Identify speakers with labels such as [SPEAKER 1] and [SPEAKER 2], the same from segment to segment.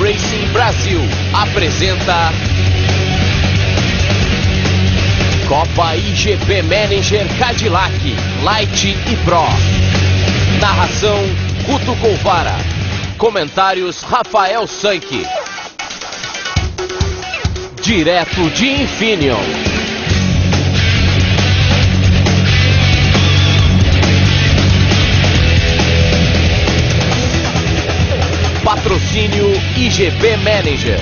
[SPEAKER 1] Racing Brasil apresenta Copa IGP Manager Cadillac Light e Pro. Narração Guto Colvara. Comentários Rafael Sank. Direto de Infineon. Patrocínio IGP Manager.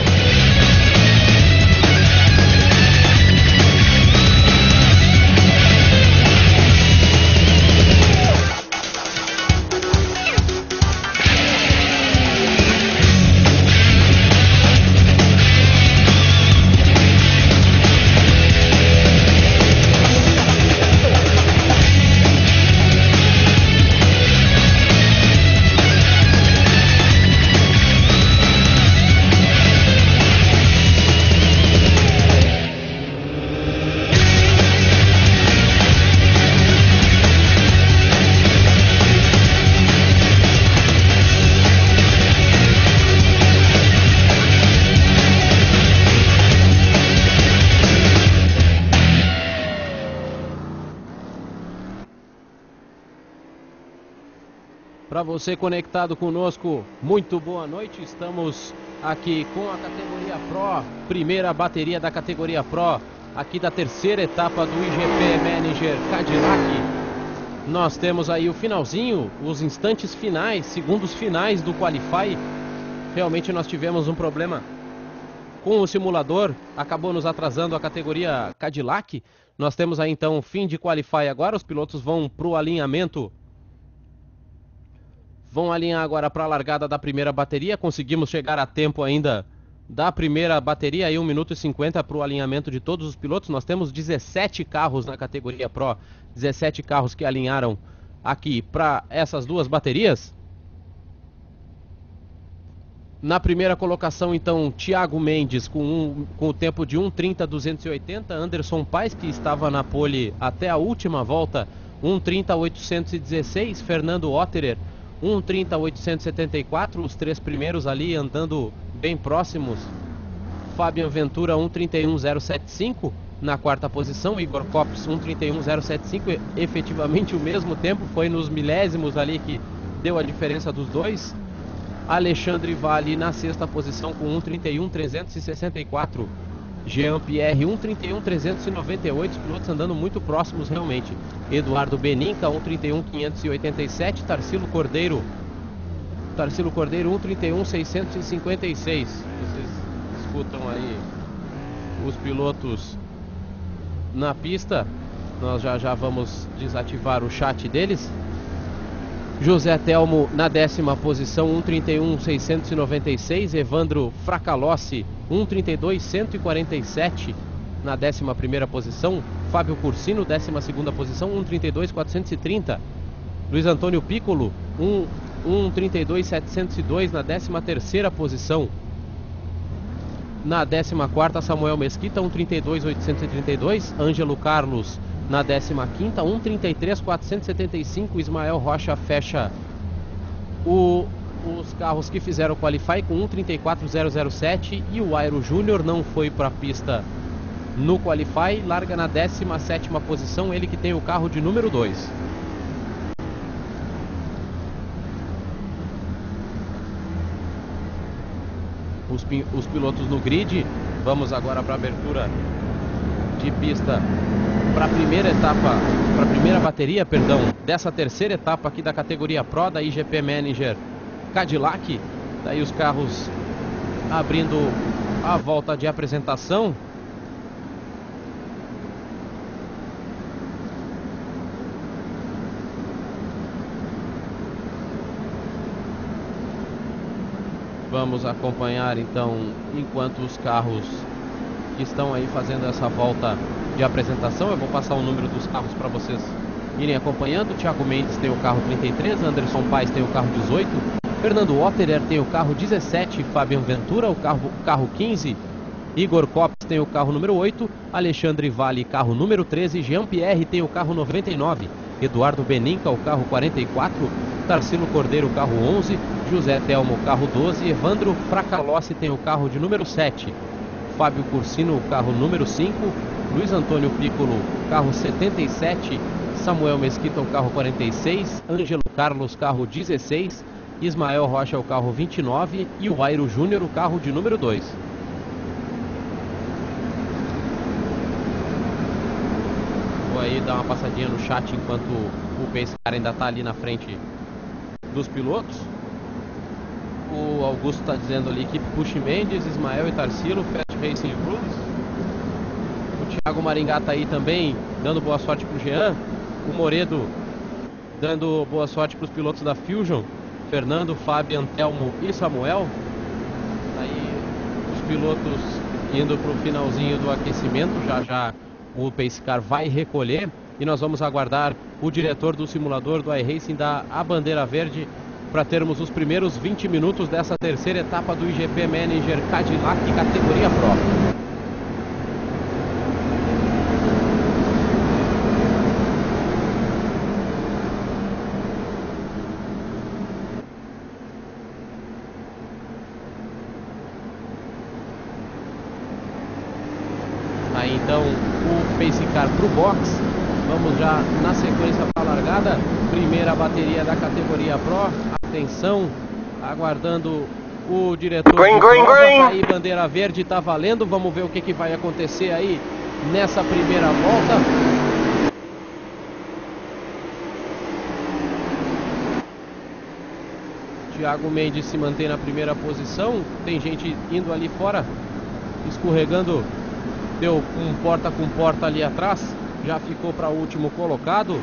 [SPEAKER 1] Para você conectado conosco, muito boa noite. Estamos aqui com a categoria Pro, primeira bateria da categoria Pro, aqui da terceira etapa do IGP Manager Cadillac. Nós temos aí o finalzinho, os instantes finais, segundos finais do Qualify. Realmente nós tivemos um problema com o simulador, acabou nos atrasando a categoria Cadillac. Nós temos aí então o fim de Qualify agora, os pilotos vão para o alinhamento. Vão alinhar agora para a largada da primeira bateria. Conseguimos chegar a tempo ainda da primeira bateria, aí 1 minuto e 50 para o alinhamento de todos os pilotos. Nós temos 17 carros na categoria Pro, 17 carros que alinharam aqui para essas duas baterias. Na primeira colocação, então, Thiago Mendes com o tempo de 1:30.280. Anderson Paes, que estava na pole até a última volta, 1:30.816. Fernando Otterer, 1:30.874, os três primeiros ali andando bem próximos. Fabian Ventura, 1:31.075 na quarta posição. Igor Copps, 1:31.075, efetivamente o mesmo tempo, foi nos milésimos ali que deu a diferença dos dois. Alexandre Valli na sexta posição com 1:31.364. Jean Pierre, 1:31.398, os pilotos andando muito próximos realmente. Eduardo Beninca, 1:31.587. Tarsilo Cordeiro, 1:31.656. Vocês escutam aí os pilotos na pista. Nós já vamos desativar o chat deles. José Telmo na décima posição, 1:31.696. Evandro Fracalossi, 1:32.147 na 11ª posição. Fábio Cursino, 12ª posição, 1:32.430. Luiz Antônio Piccolo, 1:32.702 na 13ª posição. Na 14ª, Samuel Mesquita, 1:32.832. Ângelo Carlos na 15ª, 1:33.475. Ismael Rocha fecha os carros que fizeram o Qualify com 1:34.007. E o Aero Júnior não foi para a pista no Qualify, larga na 17ª posição, ele que tem o carro de número 2. Os pilotos no grid. Vamos agora para a abertura de pista para a primeira etapa, para a primeira bateria, perdão, dessa terceira etapa aqui da categoria Pro da IGP Manager Cadillac. Daí os carros abrindo a volta de apresentação. Vamos acompanhar então, enquanto os carros estão aí fazendo essa volta de apresentação. Eu vou passar o número dos carros para vocês irem acompanhando. Thiago Mendes tem o carro 33, Anderson Paes tem o carro 18, Fernando Otterer tem o carro 17, Fabian Ventura o carro 15, Igor Copps tem o carro número 8, Alexandre Valli carro número 13, Jean Pierre tem o carro 99, Eduardo Beninca o carro 44, Tarsilo Cordeiro, carro 11, José Telmo, carro 12, Evandro Fracalossi tem o carro de número 7, Fábio Cursino, carro número 5, Luiz Antônio Piccolo, carro 77, Samuel Mesquita, o carro 46, Ângelo Carlos, carro 16, Ismael Rocha, o carro 29 e o Airo Júnior, o carro de número 2. Vou aí dar uma passadinha no chat enquanto o Pace Car ainda está ali na frente dos pilotos. O Augusto está dizendo ali, equipe Push Mendes, Ismael e Tarsilo, Fast Racing Rules. O Thiago Maringá está aí também, dando boa sorte para o Jean. O Moredo dando boa sorte para os pilotos da Fusion, Fernando, Fábio, Antelmo e Samuel. Aí os pilotos indo para o finalzinho do aquecimento, já o Pace Car vai recolher e nós vamos aguardar o diretor do simulador do iRacing dar a bandeira verde para termos os primeiros 20 minutos dessa terceira etapa do IGP Manager Cadillac categoria Pro. Então o Pace Car pro box. Vamos já na sequência para a largada. Primeira bateria da categoria Pro. Atenção, aguardando o diretor de prova. Aí bandeira verde, tá valendo. Vamos ver o que vai acontecer aí nessa primeira volta. Thiago Mendes se mantém na primeira posição. Tem gente indo ali fora, escorregando. Deu um porta com porta ali atrás, já ficou para o último colocado.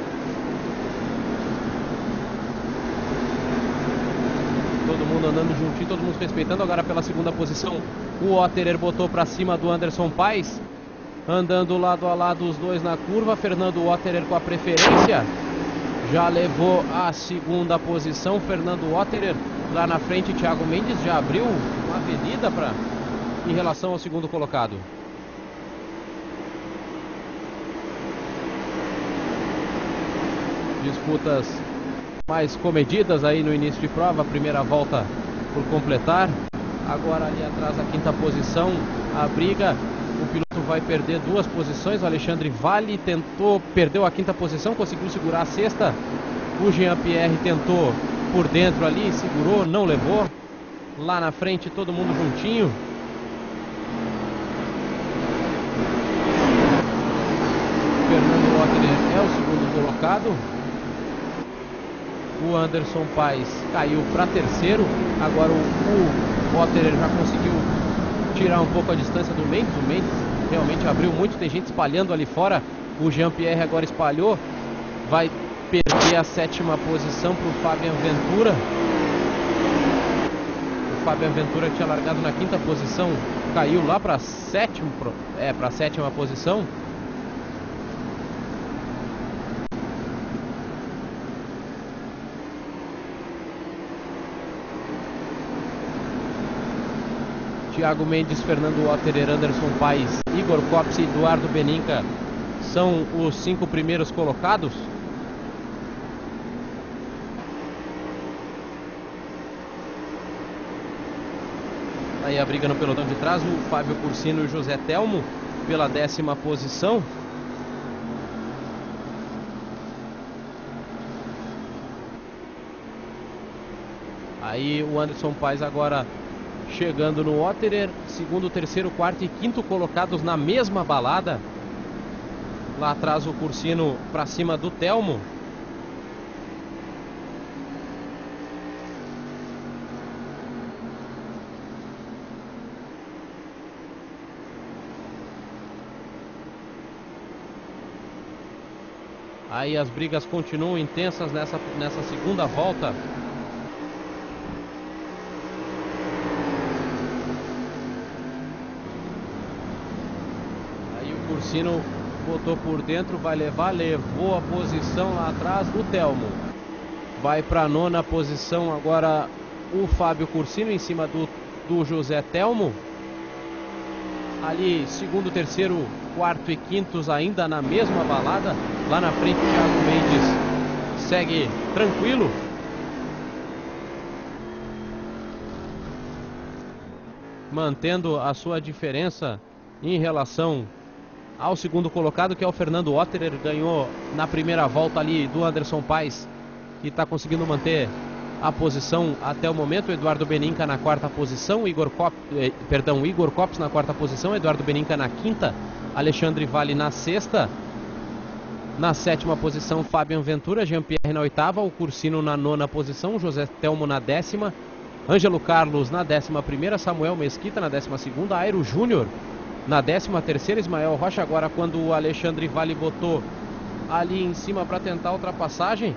[SPEAKER 1] Todo mundo andando juntinho, todo mundo respeitando. Agora pela segunda posição, o Otterer botou para cima do Anderson Paes, andando lado a lado os dois na curva. Fernando Otterer com a preferência, já levou a segunda posição. Fernando Otterer lá na frente. Thiago Mendes já abriu uma avenida em relação ao segundo colocado. Disputas mais comedidas aí no início de prova. Primeira volta por completar. Agora ali atrás a quinta posição, a briga. O piloto vai perder duas posições. O Alexandre Vale perdeu a quinta posição, conseguiu segurar a sexta. O Jean Pierre tentou por dentro ali, segurou, não levou. Lá na frente todo mundo juntinho. Fernando Otterer é o segundo colocado. O Anderson Paes caiu para terceiro. Agora o Otterer já conseguiu tirar um pouco a distância do Mendes. O Mendes realmente abriu muito, tem gente espalhando ali fora. O Jean Pierre agora espalhou. Vai perder a sétima posição para o Fabian Ventura. O Fabian Ventura tinha largado na quinta posição, caiu lá para a sétima posição. Thiago Mendes, Fernando Otterer, Anderson Paes, Igor Copse e Eduardo Beninca são os 5 primeiros colocados. Aí a briga no pelotão de trás, o Fábio Cursino e o José Telmo pela 10ª posição. Aí o Anderson Paes agora chegando no Otterer, segundo, terceiro, quarto e quinto colocados na mesma balada. Lá atrás o Cursino para cima do Telmo. Aí as brigas continuam intensas nessa segunda volta. Cursino botou por dentro, vai levar, levou a posição lá atrás do Telmo. Vai para a 9ª posição agora o Fábio Cursino em cima do José Telmo. Ali segundo, terceiro, quarto e quintos ainda na mesma balada. Lá na frente o Thiago Mendes segue tranquilo. mantendo a sua diferença em relação ao segundo colocado, que é o Fernando Otterer. Ganhou na primeira volta ali do Anderson Paes, que está conseguindo manter a posição até o momento. Eduardo Beninca na quarta posição, Igor Copps na quarta posição, Eduardo Beninca na quinta, Alexandre Valli na sexta. Na sétima posição, Fabian Ventura, Jean-Pierre na oitava, o Cursino na nona posição, José Telmo na décima, Ângelo Carlos na 11ª, Samuel Mesquita na 12ª, Aero Júnior na 13ª, Ismael Rocha. Agora, quando o Alexandre Valli botou ali em cima para tentar a ultrapassagem,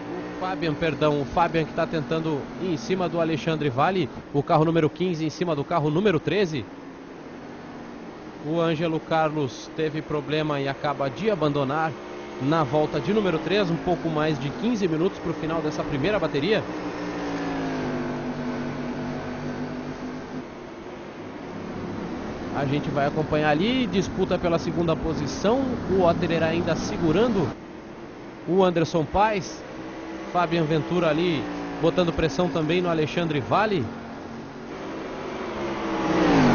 [SPEAKER 1] o Fabian que está tentando ir em cima do Alexandre Valli, o carro número 15 em cima do carro número 13. O Ângelo Carlos teve problema e acaba de abandonar na volta de número 3, um pouco mais de 15 minutos para o final dessa primeira bateria. A gente vai acompanhar ali, disputa pela segunda posição, o Otterer ainda segurando o Anderson Paes, Fabian Ventura ali botando pressão também no Alexandre Valli.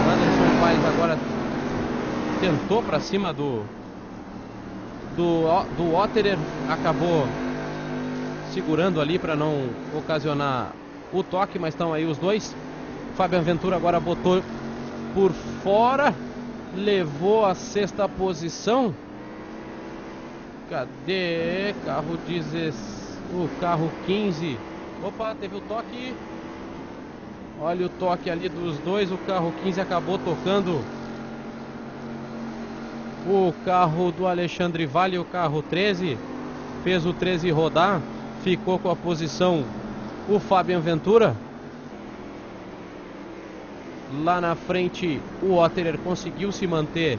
[SPEAKER 1] O Anderson Paes agora tentou para cima do Otterer, acabou segurando ali para não ocasionar o toque, mas estão aí os dois. Fabian Ventura agora botou por fora, levou a sexta posição. Cadê? Carro 16, o carro 15. Opa, teve o toque. Olha o toque ali dos dois. O carro 15 acabou tocando o carro do Alexandre Valli, o carro 13. Fez o 13 rodar. Ficou com a posição o Fabian Ventura. Lá na frente, o Otterer conseguiu se manter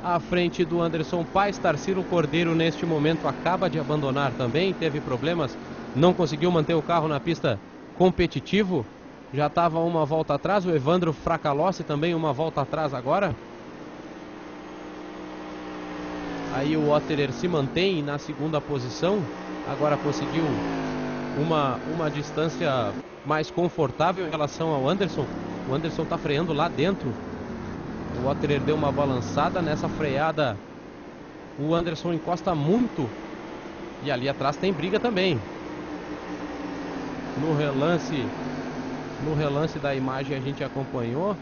[SPEAKER 1] à frente do Anderson Paes. Tarsilo Cordeiro neste momento acaba de abandonar também, teve problemas, não conseguiu manter o carro na pista competitivo, já estava uma volta atrás. O Evandro Fracalossi também uma volta atrás agora. Aí o Otterer se mantém na segunda posição, agora conseguiu uma distância mais confortável em relação ao Anderson. O Anderson está freando lá dentro. O Otterer deu uma balançada nessa freada. O Anderson encosta muito. E ali atrás tem briga também. No relance da imagem a gente acompanhou.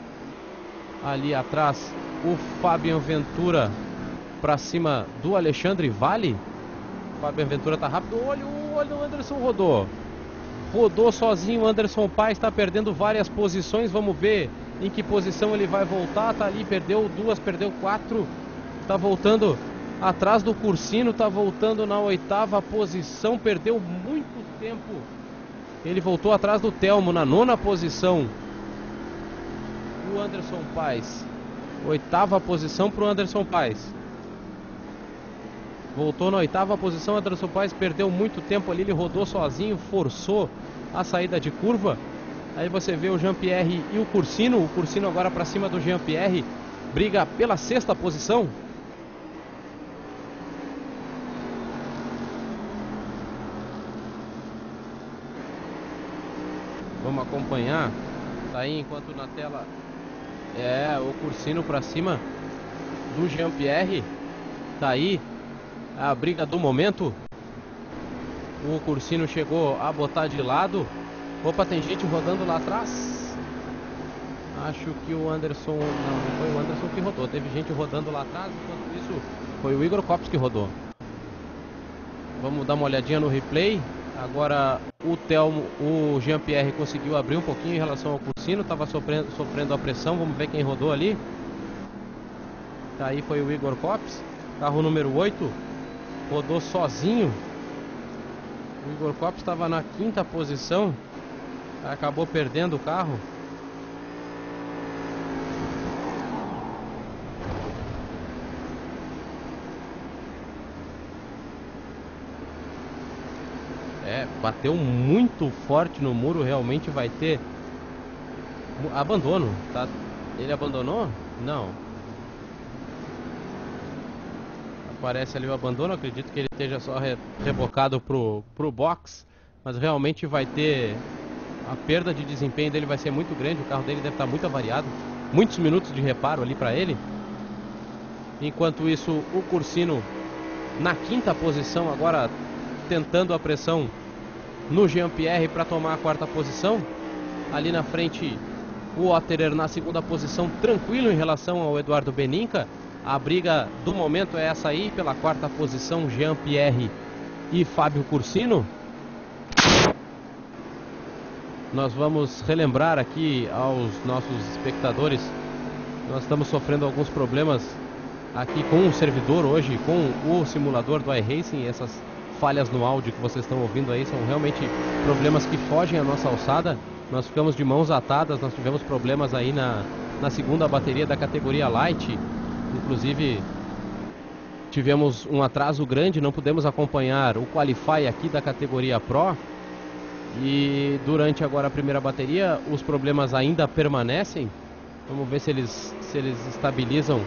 [SPEAKER 1] Ali atrás o Fabian Ventura para cima do Alexandre Valli. O Fabian Ventura tá rápido. Olha o Anderson rodou. Rodou sozinho, o Anderson Paes está perdendo várias posições. Vamos ver em que posição ele vai voltar. Tá ali, perdeu 2, perdeu 4. Tá voltando atrás do Cursino, tá voltando na 8ª posição. Perdeu muito tempo. Ele voltou atrás do Telmo na 9ª posição. O Anderson Paes, 8ª posição para o Anderson Paes. Voltou na 8ª posição. Anderson Paes perdeu muito tempo ali. Ele rodou sozinho, forçou a saída de curva. Aí você vê o Jean-Pierre e o Cursino. O Cursino agora para cima do Jean-Pierre. Briga pela 6ª posição. Vamos acompanhar. Tá aí enquanto na tela é o Cursino para cima do Jean-Pierre. Tá aí a briga do momento. O Cursino chegou a botar de lado. Opa, tem gente rodando lá atrás. Acho que o Anderson... Não foi o Anderson que rodou. Teve gente rodando lá atrás. Enquanto isso, foi o Igor Copps que rodou. Vamos dar uma olhadinha no replay. Agora o Jean-Pierre conseguiu abrir um pouquinho em relação ao Cursino. Estava sofrendo a pressão. Vamos ver quem rodou ali. Tá aí, foi o Igor Copps. Carro número 8. Rodou sozinho. O Igor Copps estava na 5ª posição. Acabou perdendo o carro. Bateu muito forte no muro. Realmente vai ter abandono, tá? Ele abandonou? Não. Aparece ali o abandono. Acredito que ele esteja só rebocado pro box. mas realmente vai ter... A perda de desempenho dele vai ser muito grande, o carro dele deve estar muito avariado. Muitos minutos de reparo ali para ele. Enquanto isso, o Cursino na quinta posição, agora tentando a pressão no Jean-Pierre para tomar a quarta posição. Ali na frente, o Otterer na segunda posição, tranquilo em relação ao Eduardo Beninca. A briga do momento é essa aí, pela quarta posição, Jean-Pierre e Fábio Cursino. Nós vamos relembrar aqui aos nossos espectadores, nós estamos sofrendo alguns problemas aqui com o servidor hoje, com o simulador do iRacing. Essas falhas no áudio que vocês estão ouvindo aí são realmente problemas que fogem à nossa alçada. Nós ficamos de mãos atadas, nós tivemos problemas aí na segunda bateria da categoria Light. Inclusive tivemos um atraso grande, não pudemos acompanhar o Qualify aqui da categoria Pro. E durante agora a primeira bateria, os problemas ainda permanecem. Vamos ver se eles estabilizam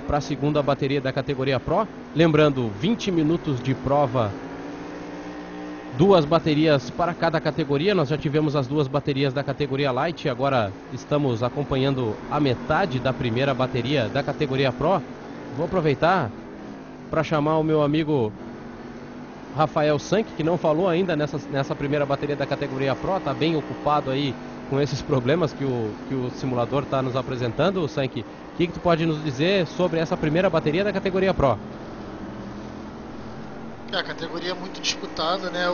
[SPEAKER 1] para a segunda bateria da categoria Pro. Lembrando, 20 minutos de prova, 2 baterias para cada categoria. Nós já tivemos as 2 baterias da categoria Light, agora estamos acompanhando a metade da primeira bateria da categoria Pro. Vou aproveitar para chamar o meu amigo Rafael Sank, que não falou ainda nessa primeira bateria da categoria Pro, está bem ocupado aí com esses problemas que o simulador está nos apresentando. Sank, o que tu pode nos dizer sobre essa primeira bateria da categoria Pro?
[SPEAKER 2] A categoria é muito disputada, né?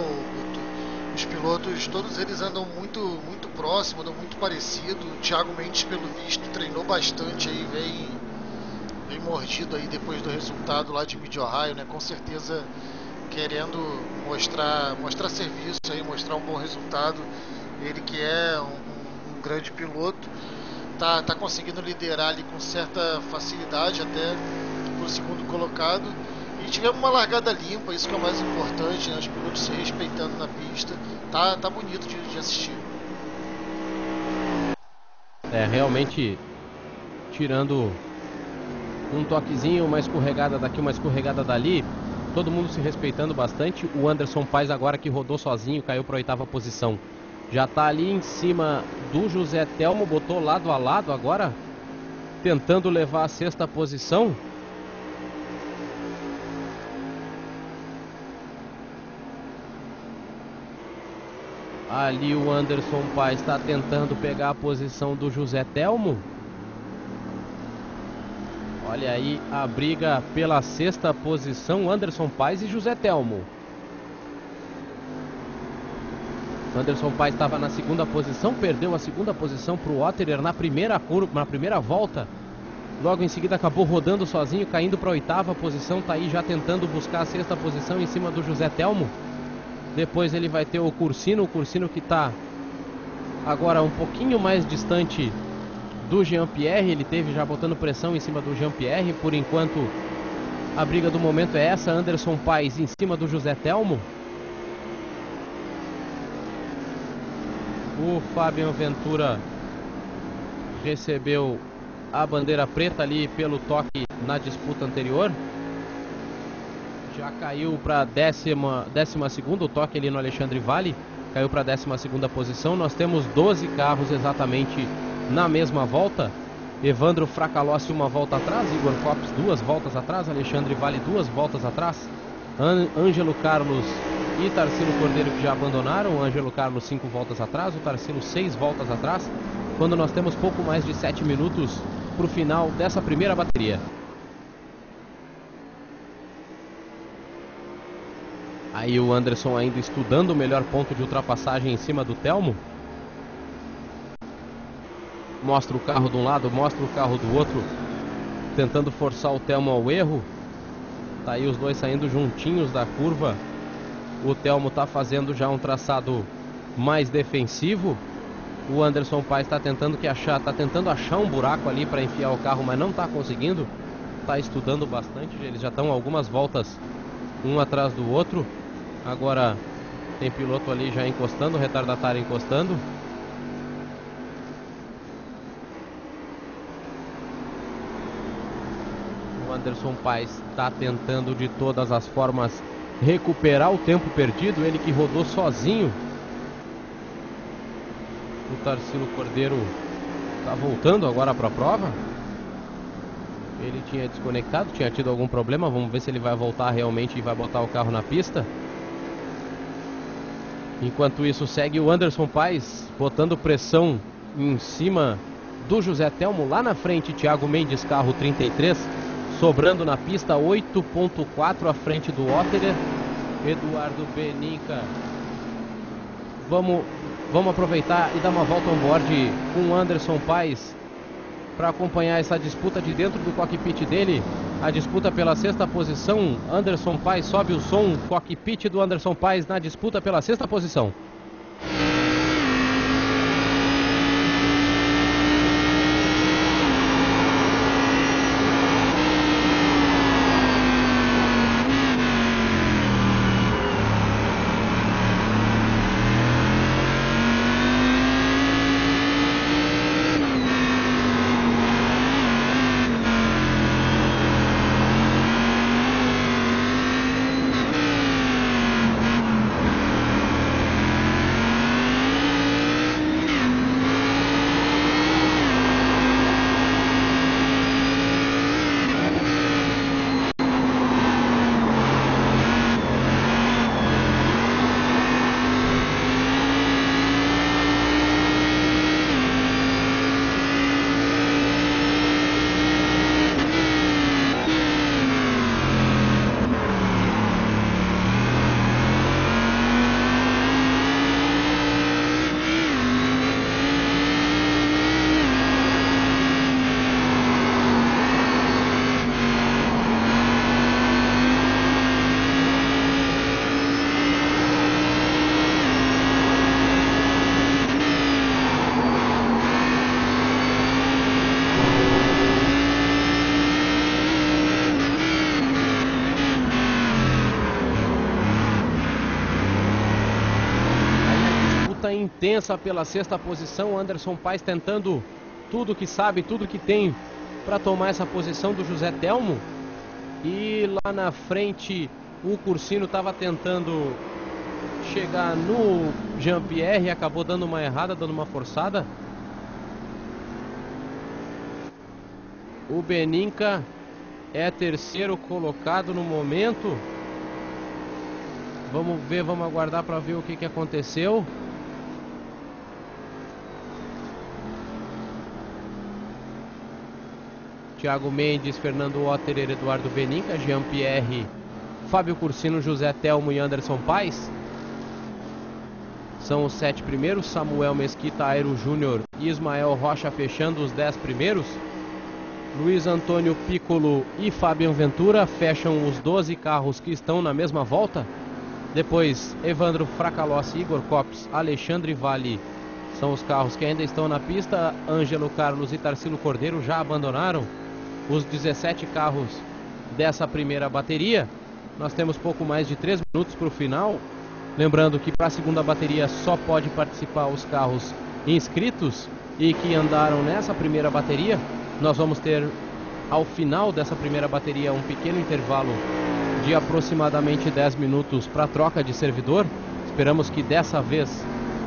[SPEAKER 2] Os pilotos, todos eles andam muito próximo, andam muito parecido. O Thiago Mendes, pelo visto, treinou bastante aí, vem mordido aí depois do resultado lá de Mid-Ohio, né? Com certeza querendo mostrar serviço aí, mostrar um bom resultado. Ele que é um grande piloto, tá conseguindo liderar ali com certa facilidade até pro segundo colocado. E tivemos uma largada limpa, isso que é o mais importante, né? Os pilotos se respeitando na pista. Tá bonito de assistir.
[SPEAKER 1] Realmente, tirando um toquezinho, uma escorregada daqui, uma escorregada dali, todo mundo se respeitando bastante. O Anderson Paes agora, que rodou sozinho, caiu para a 8ª posição. Já está ali em cima do José Telmo, botou lado a lado agora, tentando levar a 6ª posição. Ali o Anderson Paes está tentando pegar a posição do José Telmo. Olha aí a briga pela 6ª posição, Anderson Paes e José Telmo. Anderson Paes estava na 2ª posição, perdeu a 2ª posição para o Otterer na primeira curva, na primeira volta. Logo em seguida acabou rodando sozinho, caindo para a 8ª posição, está aí já tentando buscar a 6ª posição em cima do José Telmo. Depois ele vai ter o Cursino que está agora um pouquinho mais distante do Jean-Pierre. Ele teve já botando pressão em cima do Jean-Pierre. Por enquanto a briga do momento é essa, Anderson Paes em cima do José Telmo. O Fabian Ventura recebeu a bandeira preta ali pelo toque na disputa anterior. Já caiu para 12ª, o toque ali no Alexandre Vale, caiu para a 12ª posição. Nós temos 12 carros exatamente na mesma volta. Evandro Fracalossi uma volta atrás, Igor Copes 2 voltas atrás, Alexandre Vale 2 voltas atrás, Ângelo Carlos e Tarcílio Cordeiro que já abandonaram. O Ângelo Carlos 5 voltas atrás, o Tarcílio 6 voltas atrás, quando nós temos pouco mais de 7 minutos para o final dessa primeira bateria. Aí o Anderson ainda estudando o melhor ponto de ultrapassagem em cima do Telmo. Mostra o carro de um lado, mostra o carro do outro, tentando forçar o Telmo ao erro. Tá aí os dois saindo juntinhos da curva. O Telmo tá fazendo já um traçado mais defensivo. O Anderson Paes tá tentando achar um buraco ali para enfiar o carro, mas não tá conseguindo. Tá estudando bastante, eles já estão algumas voltas um atrás do outro. Agora tem piloto ali já encostando, retardatário encostando. O Anderson Paes está tentando de todas as formas recuperar o tempo perdido, ele que rodou sozinho. O Tarsilo Cordeiro está voltando agora para a prova. Ele tinha desconectado, tinha tido algum problema. Vamos ver se ele vai voltar realmente e vai botar o carro na pista. Enquanto isso, segue o Anderson Paes botando pressão em cima do José Telmo. Lá na frente, Thiago Mendes, carro 33, sobrando na pista, 8.4 à frente do Otterer. Eduardo Beninca. Vamos aproveitar e dar uma volta on board com o Anderson Paes para acompanhar essa disputa de dentro do cockpit dele. A disputa pela sexta posição. Anderson Paes, sobe o som. Cockpit do Anderson Paes na disputa pela sexta posição. Intensa pela sexta posição. Anderson Paes tentando tudo que sabe, tudo que tem para tomar essa posição do José Telmo. E lá na frente o Cursino estava tentando chegar no Jean-Pierre, acabou dando uma errada, dando uma forçada. O Beninca é terceiro colocado no momento. Vamos ver, vamos aguardar para ver o que aconteceu. Thiago Mendes, Fernando Otterer, Eduardo Beninca, Jean-Pierre, Fábio Cursino, José Telmo e Anderson Paes. São os 7 primeiros. Samuel Mesquita, Aero Júnior e Ismael Rocha fechando os 10 primeiros. Luiz Antônio Piccolo e Fabian Ventura fecham os 12 carros que estão na mesma volta. Depois, Evandro Fracalossi, Igor Copes, Alexandre Vale são os carros que ainda estão na pista. Ângelo Carlos e Tarsilo Cordeiro já abandonaram os 17 carros dessa primeira bateria. Nós temos pouco mais de 3 minutos para o final. Lembrando que para a segunda bateria só pode participar os carros inscritos e que andaram nessa primeira bateria. Nós vamos ter ao final dessa primeira bateria um pequeno intervalo de aproximadamente 10 minutos para troca de servidor. Esperamos que dessa vez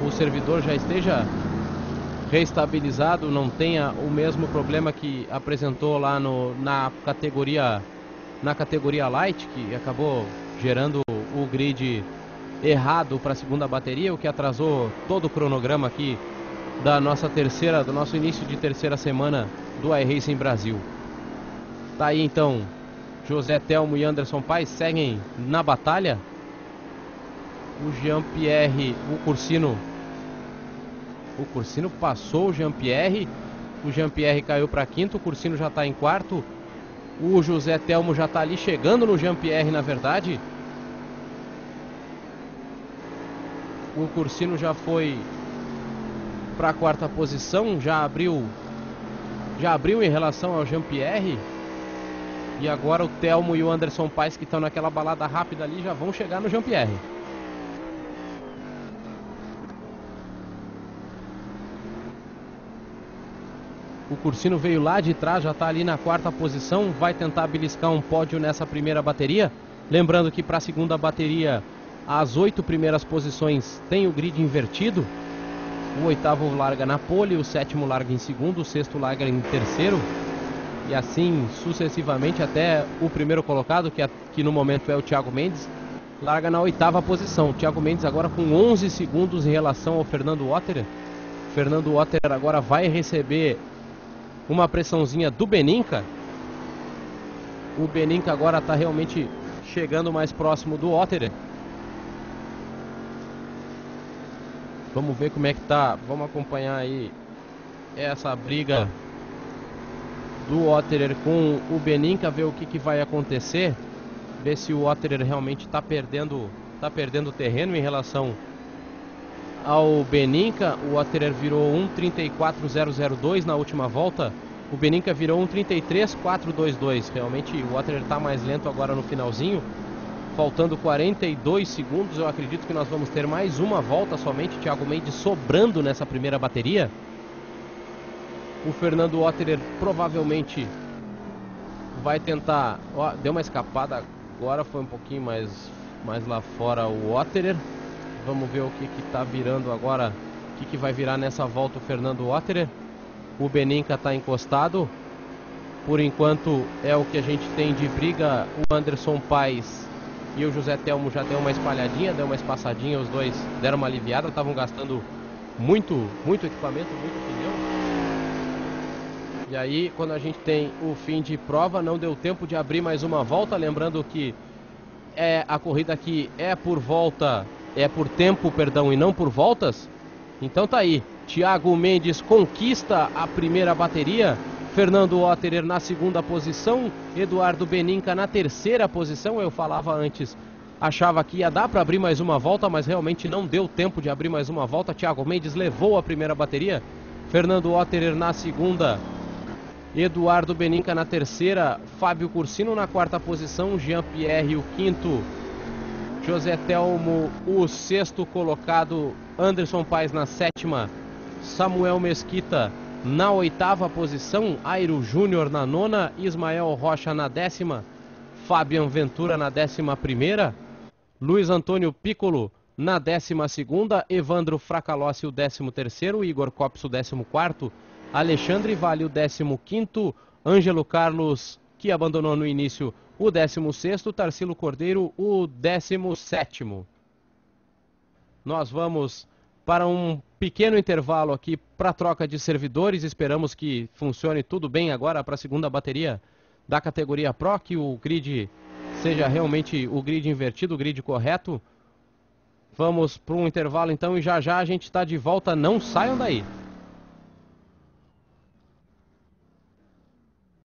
[SPEAKER 1] o servidor já esteja reestabilizado, não tenha o mesmo problema que apresentou lá na categoria Light, que acabou gerando o grid errado para a segunda bateria, o que atrasou todo o cronograma aqui do nosso início de terceira semana do iRacing Brasil. Tá aí então, José Telmo e Anderson Paes seguem na batalha. O Jean-Pierre, o Cursino passou o Jean-Pierre. O Jean-Pierre caiu para quinto, o Cursino já está em quarto. O José Telmo já está ali chegando no Jean-Pierre, na verdade. O Cursino já foi para a quarta posição, já abriu em relação ao Jean-Pierre. E agora o Telmo e o Anderson Paes, que estão naquela balada rápida ali, já vão chegar no Jean-Pierre. O Cursino veio lá de trás, já está ali na quarta posição, vai tentar beliscar um pódio nessa primeira bateria. Lembrando que para a segunda bateria, as 8 primeiras posições tem o grid invertido. O oitavo larga na pole, o sétimo larga em segundo, o sexto larga em terceiro. E assim sucessivamente até o primeiro colocado, que no momento é o Thiago Mendes, larga na oitava posição. O Thiago Mendes agora com 11 segundos em relação ao Fernando Otterer. Fernando Otterer agora vai receber uma pressãozinha do Beninca. O Beninca agora está realmente chegando mais próximo do Otterer. Vamos ver como é que tá. Vamos acompanhar aí essa briga do Otterer com o Beninca, ver o que vai acontecer. Ver se o Otterer realmente está perdendo terreno em relação ao Beninca. O Otterer virou 1:34.002 na última volta. O Beninca virou 1:33.422. Realmente o Otterer está mais lento agora no finalzinho. Faltando 42 segundos, eu acredito que nós vamos ter mais uma volta somente. Thiago Mendes sobrando nessa primeira bateria. O Fernando Otterer provavelmente vai tentar... Ó, deu uma escapada agora, foi um pouquinho mais lá fora o Otterer. Vamos ver o que está virando agora, o que vai virar nessa volta o Fernando Otterer. O Beninca está encostado. Por enquanto é o que a gente tem de briga. O Anderson Paes e o José Telmo já deu uma espalhadinha, deu uma espaçadinha, os dois deram uma aliviada, estavam gastando muito equipamento, muito pneu. E aí, quando a gente tem o fim de prova, não deu tempo de abrir mais uma volta, lembrando que a corrida aqui é por tempo, perdão, e não por voltas. Então tá aí, Thiago Mendes conquista a primeira bateria. Fernando Otterer na segunda posição, Eduardo Beninca na terceira posição. Eu falava antes, achava que ia dar para abrir mais uma volta, mas realmente não deu tempo de abrir mais uma volta. Thiago Mendes levou a primeira bateria, Fernando Otterer na segunda, Eduardo Beninca na terceira, Fábio Cursino na quarta posição, Jean-Pierre o quinto, José Telmo o sexto colocado, Anderson Paes na sétima, Samuel Mesquita na oitava posição, Airo Júnior na nona, Ismael Rocha na décima, Fabian Ventura na 11ª, Luiz Antônio Piccolo na 12ª, Evandro Fracalossi o 13º, Igor Copps o 14º, Alexandre Vale o 15º, Ângelo Carlos, que abandonou no início, o 16º, Tarsilo Cordeiro o 17º. Nós vamos para um pequeno intervalo aqui para troca de servidores. Esperamos que funcione tudo bem agora para a segunda bateria da categoria Pro, que o grid seja realmente o grid invertido, o grid correto. Vamos para um intervalo então e já já a gente está de volta, não saiam daí.